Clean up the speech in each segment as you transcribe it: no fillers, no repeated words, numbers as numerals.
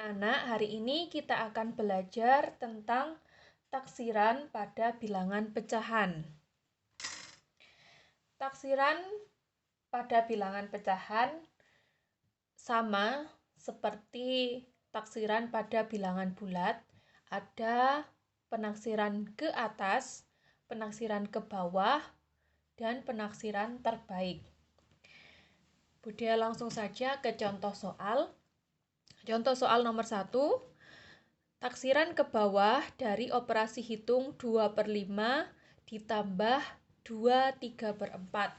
Anak, hari ini kita akan belajar tentang taksiran pada bilangan pecahan. Taksiran pada bilangan pecahan sama seperti taksiran pada bilangan bulat. Ada penaksiran ke atas, penaksiran ke bawah, dan penaksiran terbaik. Budaya langsung saja ke contoh soal. Contoh soal nomor 1, taksiran ke bawah dari operasi hitung 2/5 ditambah 2/3/4.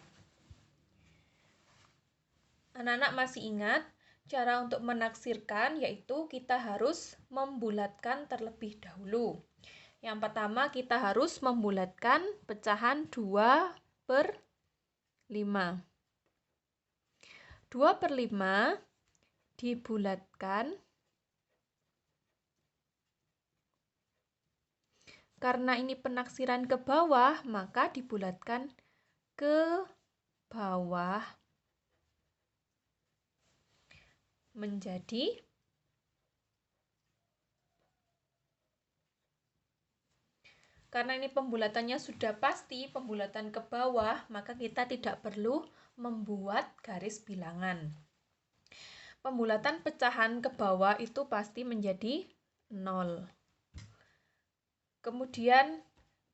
Anak-anak masih ingat cara untuk menaksirkan, yaitu kita harus membulatkan terlebih dahulu. Yang pertama kita harus membulatkan pecahan 2/5. 2/5 dibulatkan karena ini penaksiran ke bawah, maka dibulatkan ke bawah menjadi karena ini pembulatannya sudah pasti, pembulatan ke bawah, maka kita tidak perlu membuat garis bilangan. Pembulatan pecahan ke bawah itu pasti menjadi 0. Kemudian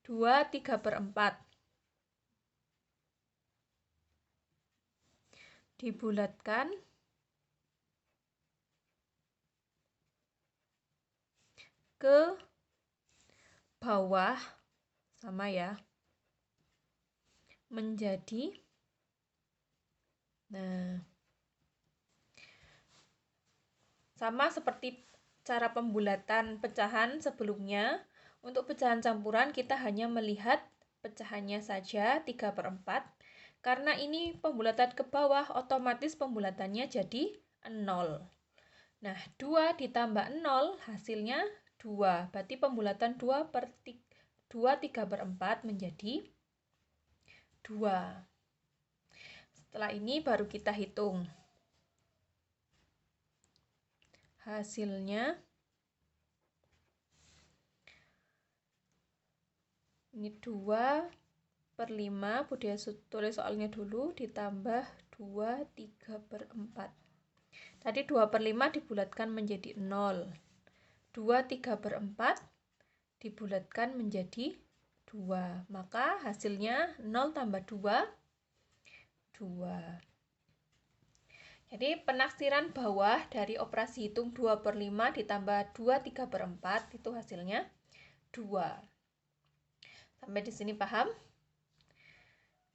2/3/4 dibulatkan ke bawah, sama ya, menjadi sama seperti cara pembulatan pecahan sebelumnya. Untuk pecahan campuran kita hanya melihat pecahannya saja 3/4. Karena ini pembulatan ke bawah, otomatis pembulatannya jadi 0. Nah, 2 ditambah 0 hasilnya 2. Berarti pembulatan 2/3/4 menjadi 2. Setelah ini baru kita hitung. Hasilnya ini 2/5, Budaya tulis soalnya dulu, ditambah 2/3/4. Tadi 2/5 dibulatkan menjadi 0. 2/3/4 dibulatkan menjadi 2. Maka hasilnya 0 tambah 2, 2. Jadi penaksiran bawah dari operasi hitung 2/5 ditambah 2/3/4 itu hasilnya 2. Sampai di sini paham?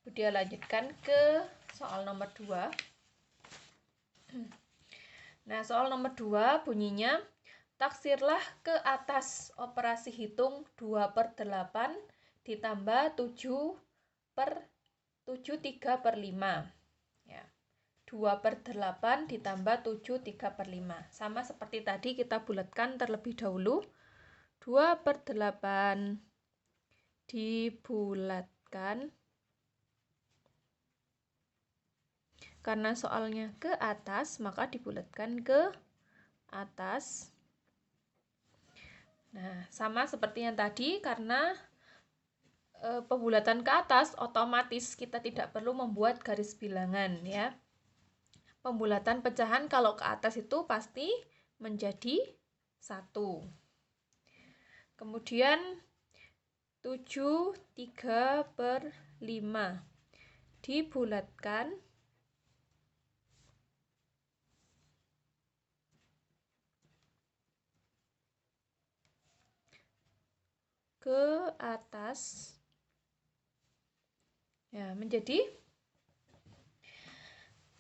Budaya lanjutkan ke soal nomor 2. Nah, soal nomor 2 bunyinya, taksirlah ke atas operasi hitung 2/8 ditambah 7/3/5. Ya. 2/8 ditambah 7/3/5. Sama seperti tadi, kita bulatkan terlebih dahulu. 2/8 dibulatkan karena soalnya ke atas, maka dibulatkan ke atas. Nah, sama seperti yang tadi, karena pembulatan ke atas otomatis kita tidak perlu membuat garis bilangan ya. Pembulatan pecahan kalau ke atas itu pasti menjadi 1. Kemudian 7/3/5 dibulatkan ke atas ya, menjadi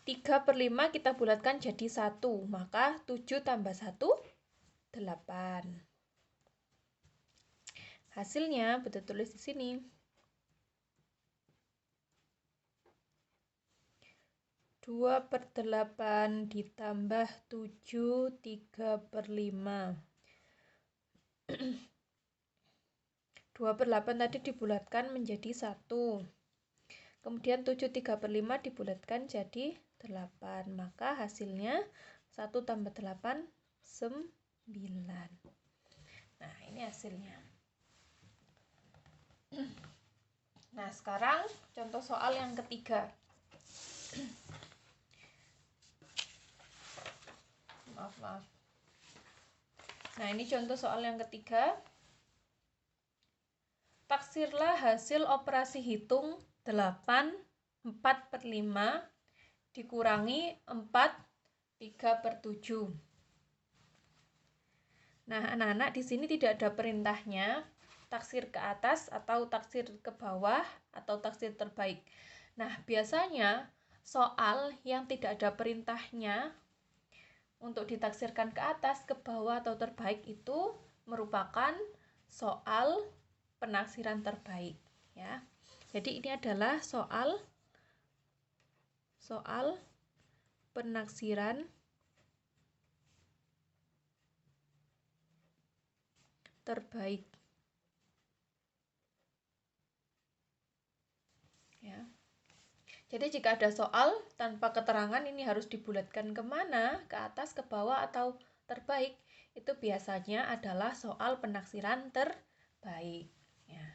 3/5 kita bulatkan jadi 1, maka 7 tambah 1 8. Hasilnya betul tulis di sini. 2/8 ditambah 7/3/5. 2/8 tadi dibulatkan menjadi 1. Kemudian 7/3/5 dibulatkan jadi 8. Maka hasilnya 1 tambah 8, 9. Nah, ini hasilnya. Nah, sekarang contoh soal yang ketiga. Maaf. Nah, ini contoh soal yang ketiga. Taksirlah hasil operasi hitung 8, 4/5 dikurangi 4, 3/7. Nah, anak-anak di sini tidak ada perintahnya taksir ke atas atau taksir ke bawah atau taksir terbaik. Nah, biasanya soal yang tidak ada perintahnya untuk ditaksirkan ke atas, ke bawah atau terbaik itu merupakan soal penaksiran terbaik, ya. Jadi ini adalah soal penaksiran terbaik, ya. Jadi jika ada soal tanpa keterangan ini harus dibulatkan kemana, ke atas, ke bawah, atau terbaik, itu biasanya adalah soal penaksiran terbaik, ya.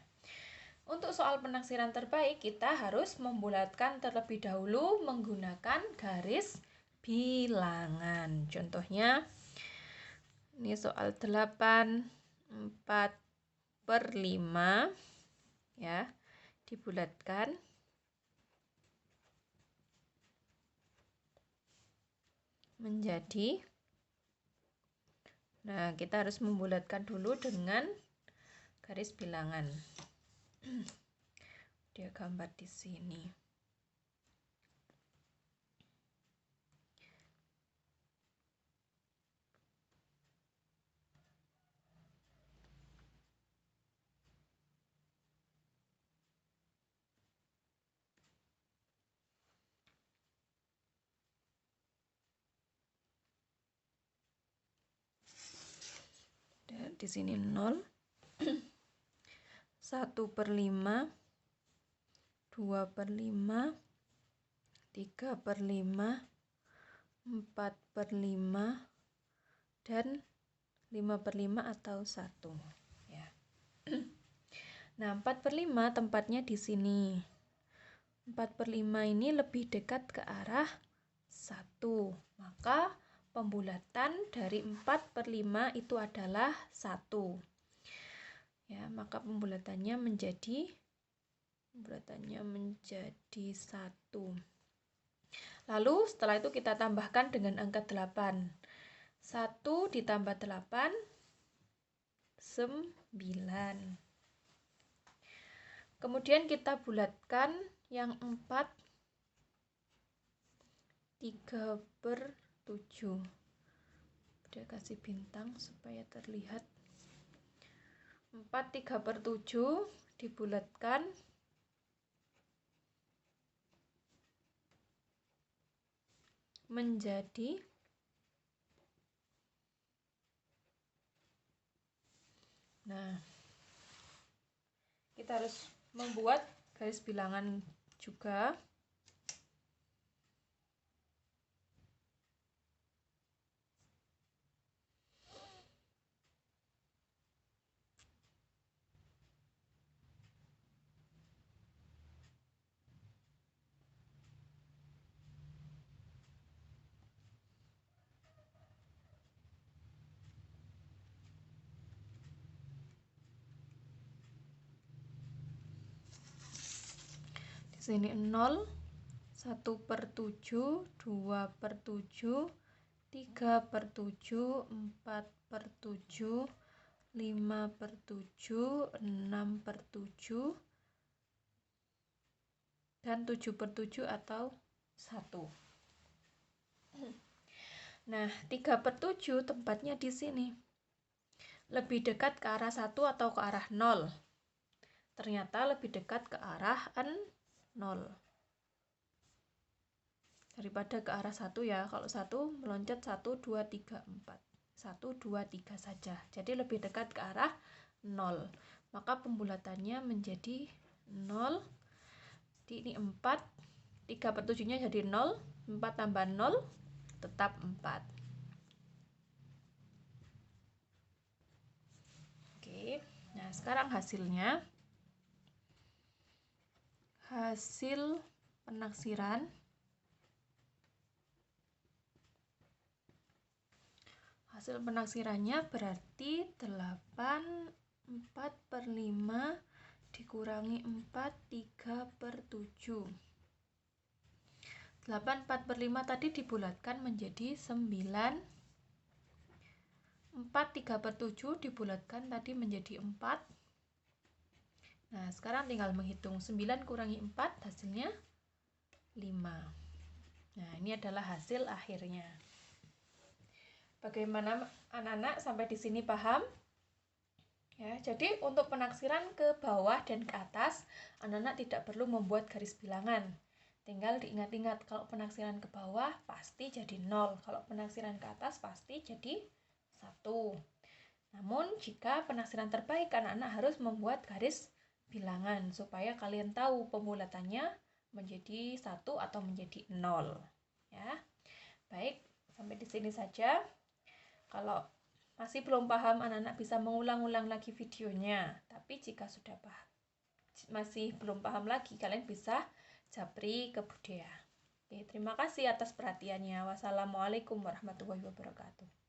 Untuk soal penaksiran terbaik kita harus membulatkan terlebih dahulu menggunakan garis bilangan. Contohnya ini soal 8, 4/5, ya, dibulatkan menjadi, nah kita harus membulatkan dulu dengan garis bilangan. Dia gambar di sini. Dan di sini 0, 1/5, 2/5, 3/5, 4/5, dan 5/5 atau 1, ya. Nah, 4/5 tempatnya di sini. 4/5 ini lebih dekat ke arah 1, maka pembulatan dari 4/5 itu adalah 1, ya. Maka pembulatannya menjadi 1. Lalu setelah itu kita tambahkan dengan angka 8. 1 ditambah 8, 9. Kemudian kita bulatkan yang 4, 3/7. Udah kasih bintang supaya terlihat. 4, 3/7 dibulatkan menjadi, nah, kita harus membuat garis bilangan juga. Sini 0, 1/7, 2/7, 3/7, 4/7, 5/7, 6/7, dan 7/7 atau 1. Nah, 3/7 tempatnya di sini. Lebih dekat ke arah 1 atau ke arah 0? Ternyata lebih dekat ke arah 0 daripada ke arah 1, ya. Kalau 1 meloncat 1, 2, 3, 4. 1, 2, 3 saja. Jadi lebih dekat ke arah 0. Maka pembulatannya menjadi 0. Ini 4, 3/7-nya jadi 0. 4 tambah 0 tetap 4. sekarang hasilnya. Hasil penaksiran berarti 4/5 dikurangi 4, 3/7. 4/5 tadi dibulatkan menjadi 9. 4, 3/7 dibulatkan tadi menjadi 4. Nah, sekarang tinggal menghitung 9 kurangi 4, hasilnya 5. Nah, ini adalah hasil akhirnya. Bagaimana anak-anak, sampai di sini paham? Ya, jadi untuk penaksiran ke bawah dan ke atas, anak-anak tidak perlu membuat garis bilangan. Tinggal diingat-ingat, kalau penaksiran ke bawah pasti jadi 0, kalau penaksiran ke atas pasti jadi 1. Namun, jika penaksiran terbaik, anak-anak harus membuat garis bilangan supaya kalian tahu pembulatannya menjadi 1 atau menjadi 0. Ya. Baik, sampai di sini saja. Kalau masih belum paham, anak-anak bisa mengulang-ulang lagi videonya. Tapi jika sudah masih belum paham lagi, kalian bisa japri ke Budaya. Oke, terima kasih atas perhatiannya. Wassalamualaikum warahmatullahi wabarakatuh.